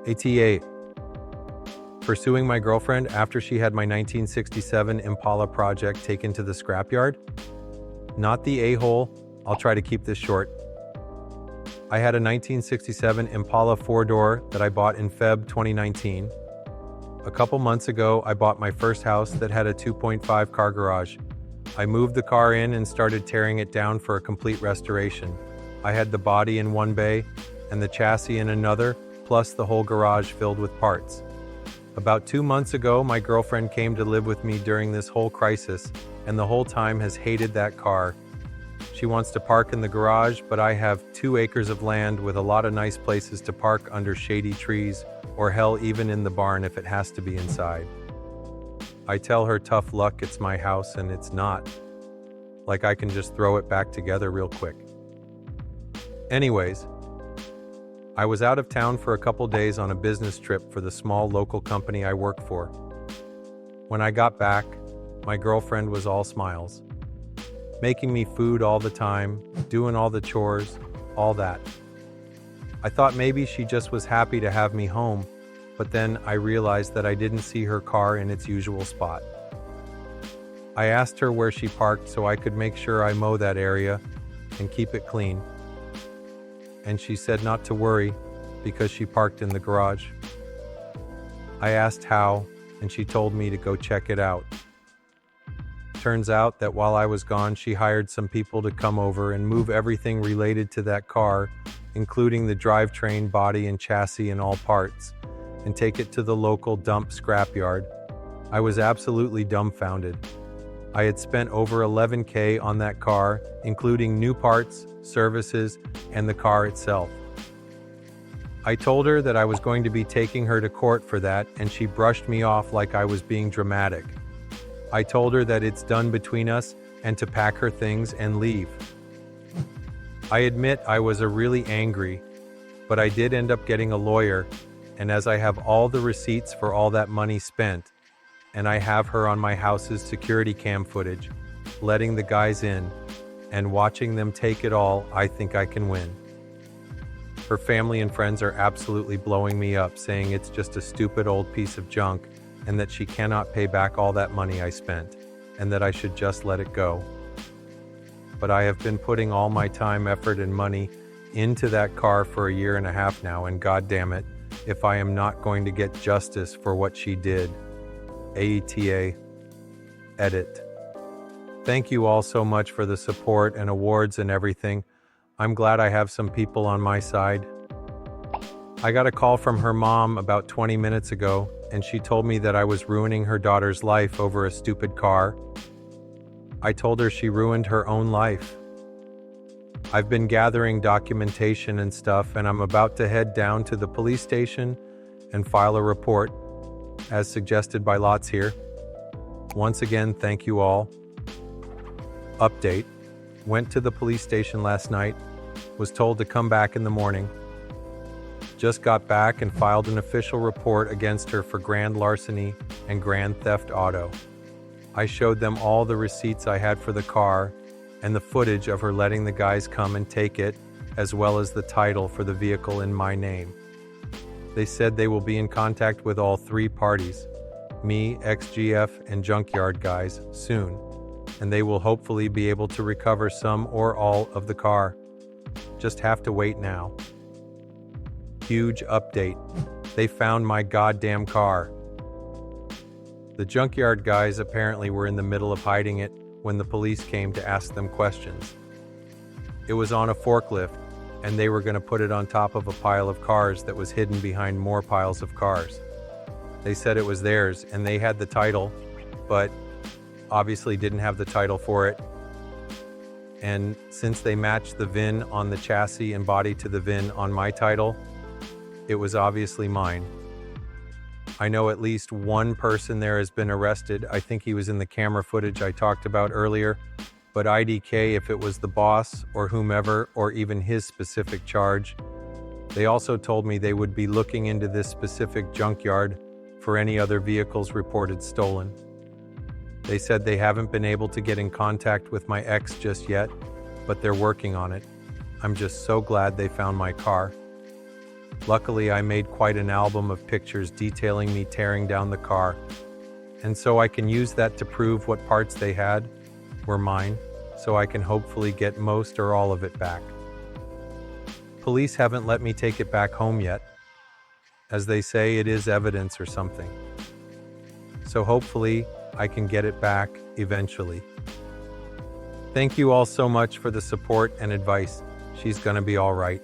ATA. Pursuing my girlfriend after she had my 1967 Impala project taken to the scrapyard? Not the a-hole, I'll try to keep this short. I had a 1967 Impala 4-door that I bought in Feb 2019. A couple months ago, I bought my first house that had a 2.5 car garage. I moved the car in and started tearing it down for a complete restoration. I had the body in one bay and the chassis in another, plus the whole garage filled with parts. About 2 months ago, my girlfriend came to live with me during this whole crisis, and the whole time has hated that car. She wants to park in the garage, but I have 2 acres of land with a lot of nice places to park under shady trees, or hell, even in the barn if it has to be inside. I tell her tough luck, it's my house, and it's not. Like I can just throw it back together real quick. Anyways, I was out of town for a couple days on a business trip for the small local company I work for. When I got back, my girlfriend was all smiles, making me food all the time, doing all the chores, all that. I thought maybe she just was happy to have me home, but then I realized that I didn't see her car in its usual spot. I asked her where she parked so I could make sure I mow that area and keep it clean. And she said not to worry because she parked in the garage. I asked how, and she told me to go check it out. Turns out that while I was gone, she hired some people to come over and move everything related to that car, including the drivetrain, body, and chassis and all parts, and take it to the local dump scrapyard. I was absolutely dumbfounded. I had spent over $11,000 on that car, including new parts, services, and the car itself. I told her that I was going to be taking her to court for that, and she brushed me off like I was being dramatic. I told her that it's done between us and to pack her things and leave. I admit I was really angry, but I did end up getting a lawyer, and as I have all the receipts for all that money spent, and I have her on my house's security cam footage, letting the guys in, and watching them take it all, I think I can win. Her family and friends are absolutely blowing me up, saying it's just a stupid old piece of junk, and that she cannot pay back all that money I spent, and that I should just let it go. But I have been putting all my time, effort, and money into that car for 1.5 years now, and God damn it, if I am not going to get justice for what she did. AETA. Edit. Thank you all so much for the support and awards and everything. I'm glad I have some people on my side. I got a call from her mom about 20 minutes ago, and she told me that I was ruining her daughter's life over a stupid car. I told her she ruined her own life. I've been gathering documentation and stuff, and I'm about to head down to the police station and file a report, as suggested by Lots here. Once again, thank you all. Update. Went to the police station last night, was told to come back in the morning. Just got back and filed an official report against her for grand larceny and grand theft auto. I showed them all the receipts I had for the car and the footage of her letting the guys come and take it, as well as the title for the vehicle in my name. They said they will be in contact with all 3 parties, me, XGF, and Junkyard guys, soon, and they will hopefully be able to recover some or all of the car. Just have to wait now. Huge update. They found my goddamn car. The Junkyard guys apparently were in the middle of hiding it when the police came to ask them questions. It was on a forklift, and they were going to put it on top of a pile of cars that was hidden behind more piles of cars. They said it was theirs, and they had the title, but obviously didn't have the title for it. And since they matched the VIN on the chassis and body to the VIN on my title, it was obviously mine. I know at least one person there has been arrested. I think he was in the camera footage I talked about earlier, but IDK if it was the boss or whomever or even his specific charge. They also told me they would be looking into this specific junkyard for any other vehicles reported stolen. They said they haven't been able to get in contact with my ex just yet, but they're working on it. I'm just so glad they found my car. Luckily, I made quite an album of pictures detailing me tearing down the car, and so I can use that to prove what parts they had were mine, so I can hopefully get most or all of it back. Police haven't let me take it back home yet, as they say it is evidence or something. So hopefully, I can get it back eventually. Thank you all so much for the support and advice. She's gonna be all right.